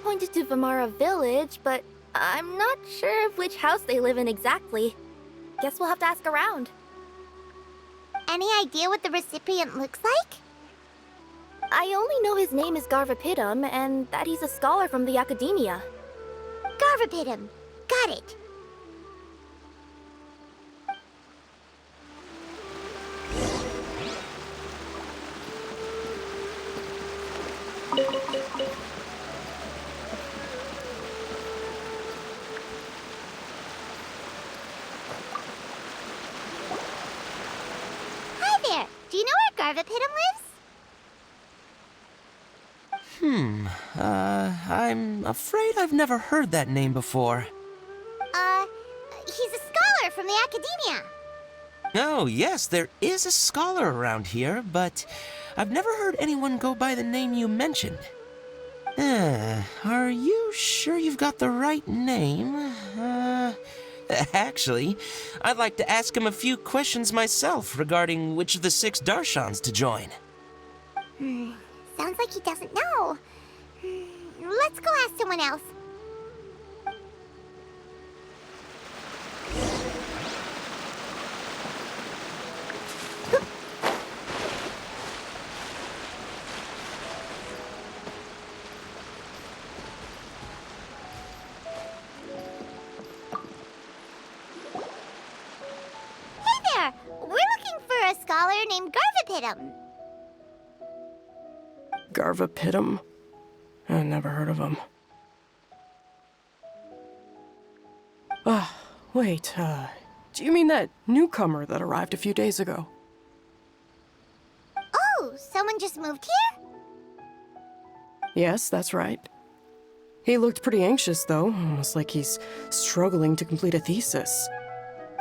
pointed to Vamara Village, but I'm not sure of which house they live in exactly. Guess we'll have to ask around. Any idea what the recipient looks like? I only know his name is Garvapitum and that he's a scholar from the Academia. Garvapitum. Got it. Hi there. Do you know where Garvapitum lives? I'm afraid I've never heard that name before. He's a scholar from the Academia. Oh, yes, there is a scholar around here, but I've never heard anyone go by the name you mentioned. Are you sure you've got the right name? Actually, I'd like to ask him a few questions myself regarding which of the 6 Darshans to join. Sounds like he doesn't know. Let's go ask someone else. Hey there! We're looking for a scholar named Garvapitum. Garvapitum? I never heard of him. Wait, do you mean that newcomer that arrived a few days ago? Oh, someone just moved here? Yes, that's right. He looked pretty anxious, though, almost like he's struggling to complete a thesis.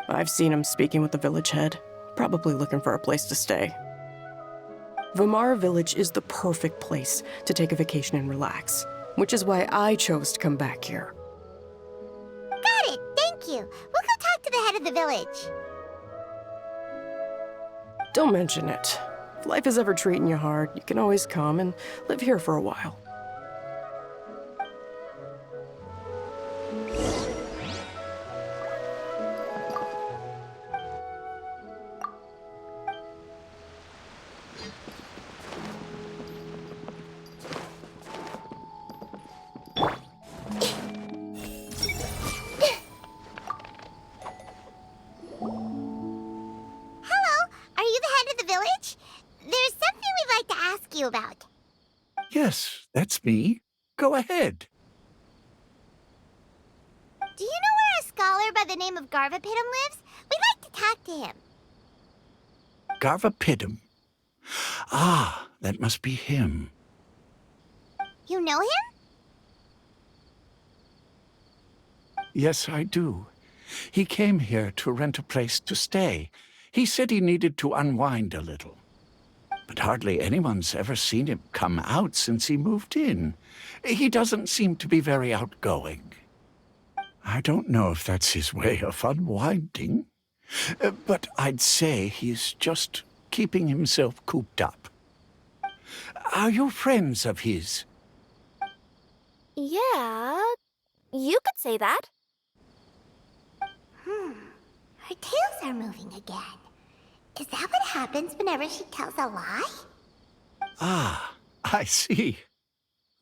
I've seen him speaking with the village head, probably looking for a place to stay. Vamara Village is the perfect place to take a vacation and relax, which is why I chose to come back here. Got it, thank you. We'll go talk to the head of the village. Don't mention it. If life is ever treating you hard, you can always come and live here for a while. About. Yes, that's me. Go ahead. Do you know where a scholar by the name of Garvapitum lives? We'd like to talk to him. Garvapitum. Ah, that must be him. You know him? Yes, I do. He came here to rent a place to stay. He said he needed to unwind a little. But hardly anyone's ever seen him come out since he moved in. He doesn't seem to be very outgoing. I don't know if that's his way of unwinding, but I'd say he's just keeping himself cooped up. Are you friends of his? Yeah, you could say that. Her tails are moving again. Is that what happens whenever she tells a lie? Ah, I see.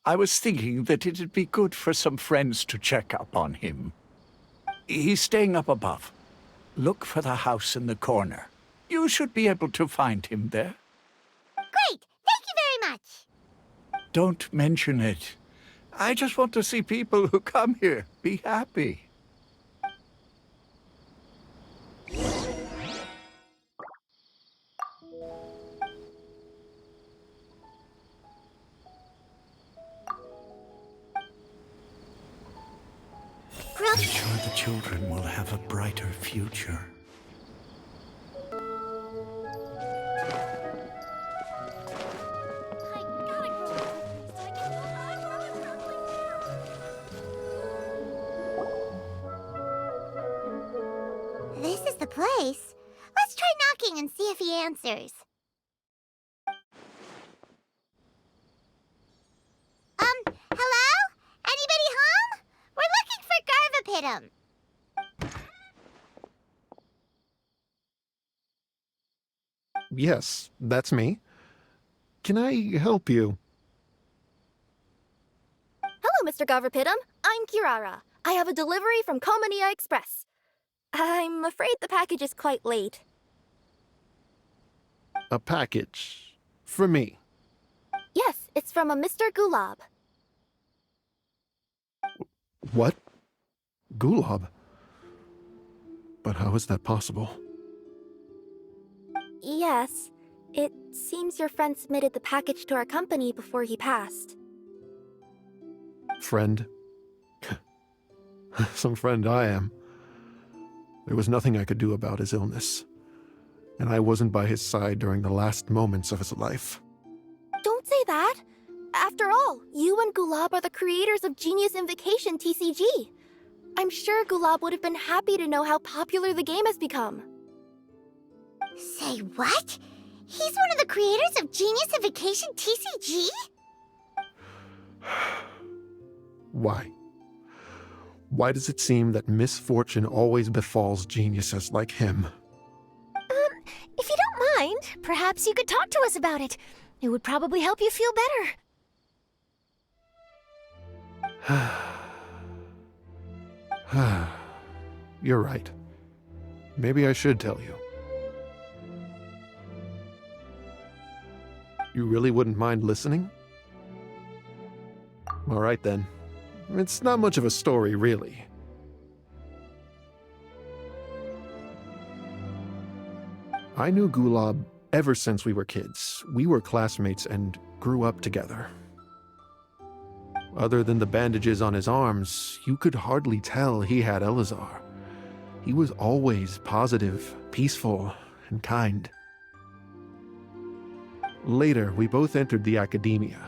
I was thinking that it'd be good for some friends to check up on him. He's staying up above. Look for the house in the corner. You should be able to find him there. Great! Thank you very much! Don't mention it. I just want to see people who come here be happy. I'm sure the children will have a brighter future. This is the place. Let's try knocking and see if he answers. Hello? Gavapitum. Yes, that's me. Can I help you? Hello, Mr. Gavapitum. I'm Kirara. I have a delivery from Komania Express. I'm afraid the package is quite late. A package. For me. Yes, it's from a Mr. Gulab. What? Gulab? But how is that possible? Yes, it seems your friend submitted the package to our company before he passed. Friend? Some friend I am. There was nothing I could do about his illness, and I wasn't by his side during the last moments of his life. Don't say that! After all, you and Gulab are the creators of Genius Invocation TCG. I'm sure Gulab would have been happy to know how popular the game has become. Say what? He's one of the creators of Genius Invocation TCG? Why? Why does it seem that misfortune always befalls geniuses like him? If you don't mind, perhaps you could talk to us about it. It would probably help you feel better. You're right. Maybe I should tell you. You really wouldn't mind listening? All right then. It's not much of a story, really. I knew Gulab ever since we were kids. We were classmates and grew up together. Other than the bandages on his arms, you could hardly tell he had Elazar. He was always positive, peaceful, and kind. Later, we both entered the academia,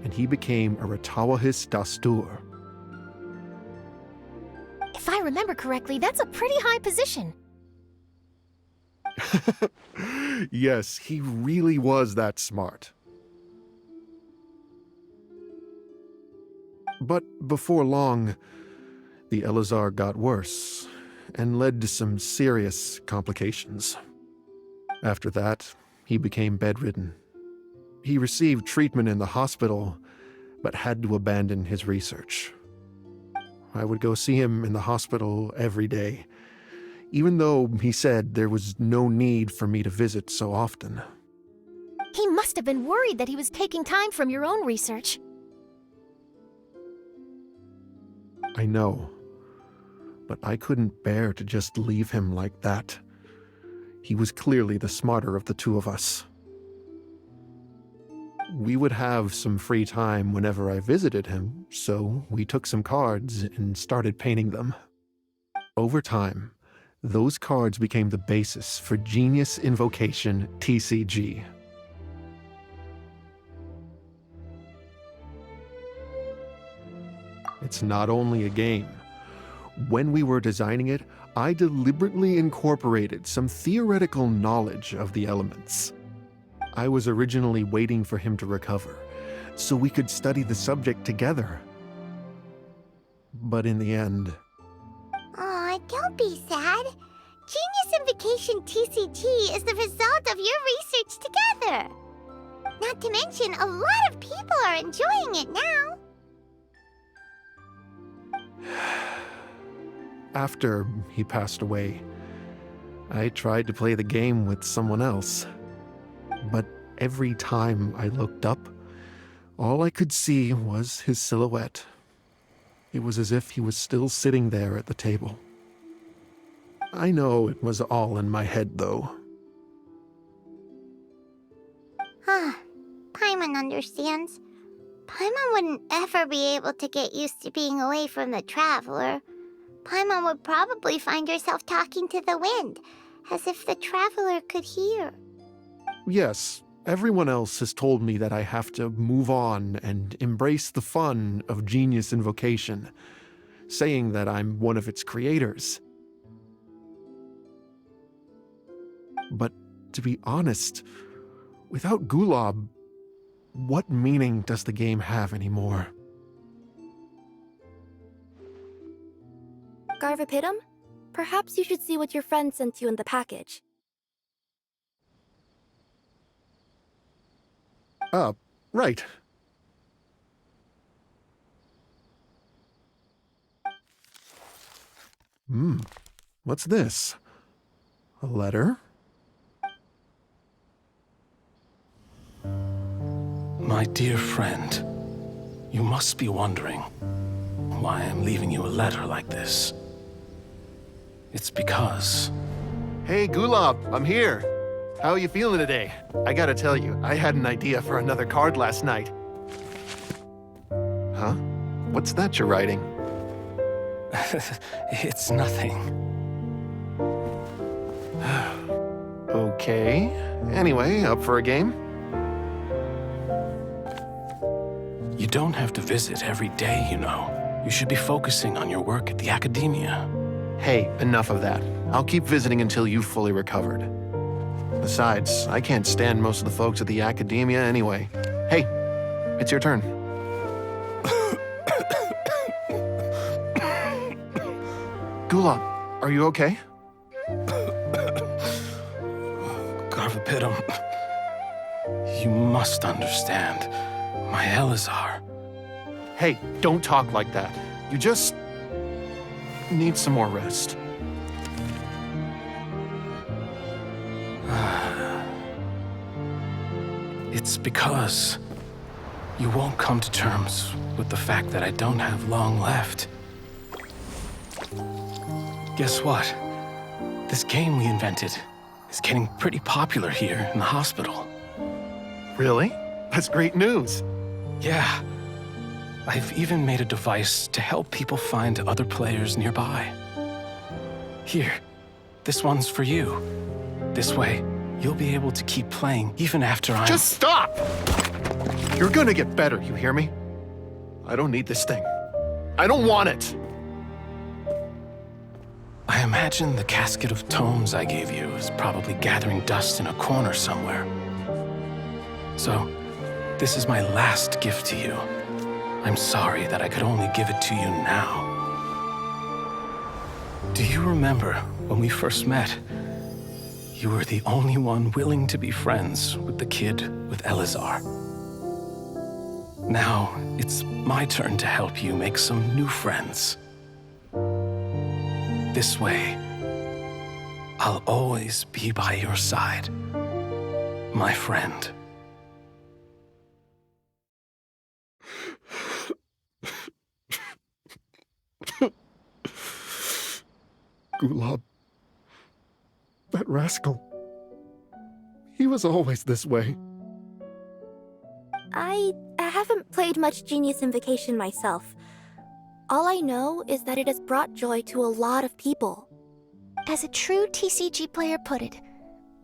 and he became a Ratawahis Dastur. If I remember correctly, that's a pretty high position. Yes, he really was that smart. But before long, the Elazar got worse and led to some serious complications. After that, he became bedridden. He received treatment in the hospital, but had to abandon his research. I would go see him in the hospital every day, even though he said there was no need for me to visit so often. He must have been worried that he was taking time from your own research. I know, but I couldn't bear to just leave him like that. He was clearly the smarter of the two of us. We would have some free time whenever I visited him, so we took some cards and started painting them. Over time, those cards became the basis for Genius Invocation TCG. It's not only a game. When we were designing it, I deliberately incorporated some theoretical knowledge of the elements. I was originally waiting for him to recover, so we could study the subject together. But in the end... Aw, don't be sad. Genius Invocation TCG is the result of your research together. Not to mention, a lot of people are enjoying it now. After he passed away, I tried to play the game with someone else. But every time I looked up, all I could see was his silhouette. It was as if he was still sitting there at the table. I know it was all in my head, though. Paimon understands. Paimon wouldn't ever be able to get used to being away from the Traveler. Paimon would probably find herself talking to the wind, as if the Traveler could hear. Yes, everyone else has told me that I have to move on and embrace the fun of Genius Invocation, saying that I'm one of its creators. But to be honest, without Gulab, what meaning does the game have anymore? Garvapidum, perhaps you should see what your friend sent you in the package. Right. What's this? A letter? My dear friend, you must be wondering why I'm leaving you a letter like this. It's because... Hey, Gulab, I'm here. How are you feeling today? I gotta tell you, I had an idea for another card last night. Huh? What's that you're writing? It's nothing. Okay. Anyway, up for a game? You don't have to visit every day, you know. You should be focusing on your work at the academia. Hey, enough of that. I'll keep visiting until you've fully recovered. Besides, I can't stand most of the folks at the academia anyway. Hey, it's your turn. Gulab, are you okay? Garvapidum, you must understand. My Elazar. Hey, don't talk like that. You just need some more rest. It's because you won't come to terms with the fact that I don't have long left. Guess what? This game we invented is getting pretty popular here in the hospital. Really? That's great news. Yeah. I've even made a device to help people find other players nearby. Here, this one's for you. This way, you'll be able to keep playing even after I'm... Just stop! You're gonna get better, you hear me? I don't need this thing. I don't want it! I imagine the casket of tomes I gave you is probably gathering dust in a corner somewhere. So, this is my last gift to you. I'm sorry that I could only give it to you now. Do you remember when we first met? You were the only one willing to be friends with the kid with Elazar. Now, it's my turn to help you make some new friends. This way, I'll always be by your side, my friend. Gulab. That rascal. He was always this way. I haven't played much Genius Invocation myself. All I know is that it has brought joy to a lot of people. As a true TCG player put it,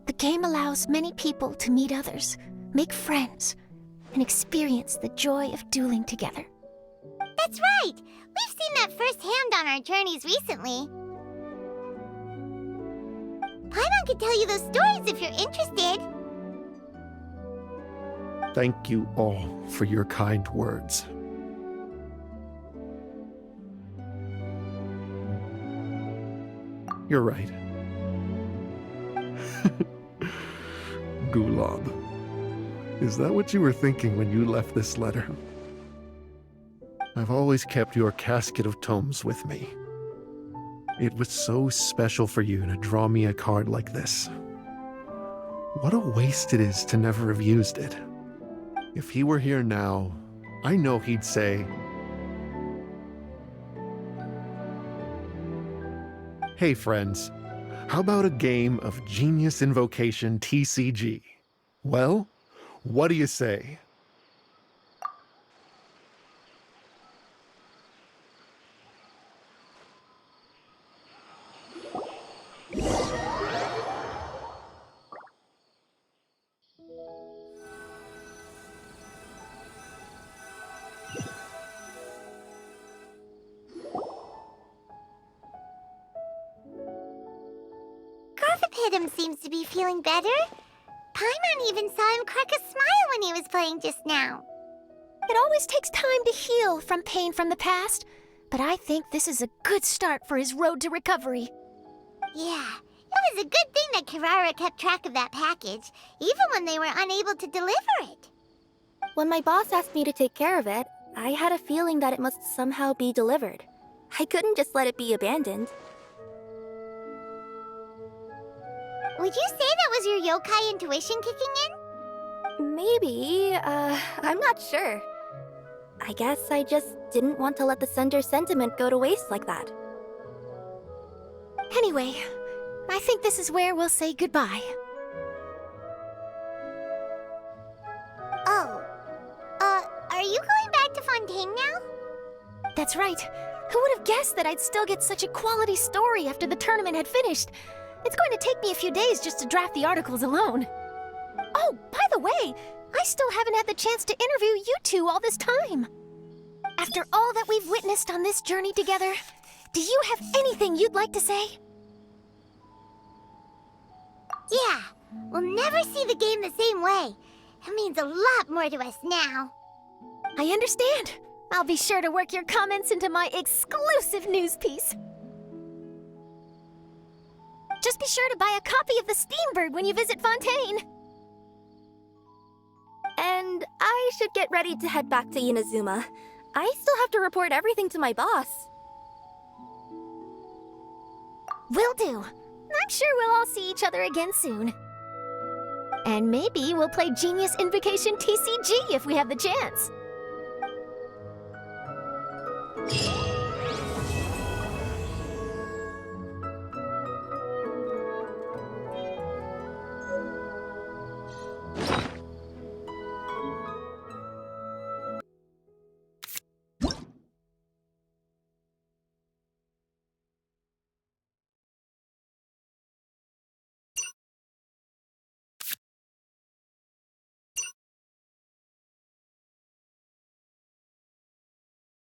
the game allows many people to meet others, make friends, and experience the joy of dueling together. That's right! We've seen that firsthand on our journeys recently. Paimon could tell you those stories if you're interested. Thank you all for your kind words. You're right. Gulab. Is that what you were thinking when you left this letter? I've always kept your casket of tomes with me. It was so special for you to draw me a card like this. What a waste it is to never have used it. If he were here now, I know he'd say, "Hey friends, how about a game of Genius Invocation TCG? Well, what do you say?" Garvapidum seems to be feeling better. Paimon even saw him crack a smile when he was playing just now. It always takes time to heal from pain from the past, but I think this is a good start for his road to recovery. Yeah, it was a good thing that Kirara kept track of that package, even when they were unable to deliver it. When my boss asked me to take care of it, I had a feeling that it must somehow be delivered. I couldn't just let it be abandoned. Would you say that was your yokai intuition kicking in? Maybe, I'm not sure. I guess I just didn't want to let the sender's sentiment go to waste like that. Anyway, I think this is where we'll say goodbye. Oh. Are you going back to Fontaine now? That's right. Who would have guessed that I'd still get such a quality story after the tournament had finished? It's going to take me a few days just to draft the articles alone. Oh, by the way, I still haven't had the chance to interview you two all this time. After all that we've witnessed on this journey together, do you have anything you'd like to say? Yeah, we'll never see the game the same way. It means a lot more to us now. I understand. I'll be sure to work your comments into my exclusive news piece. Just be sure to buy a copy of the Steambird when you visit Fontaine. And I should get ready to head back to Inazuma. I still have to report everything to my boss. Will do. I'm sure we'll all see each other again soon. And maybe we'll play Genius Invocation TCG if we have the chance.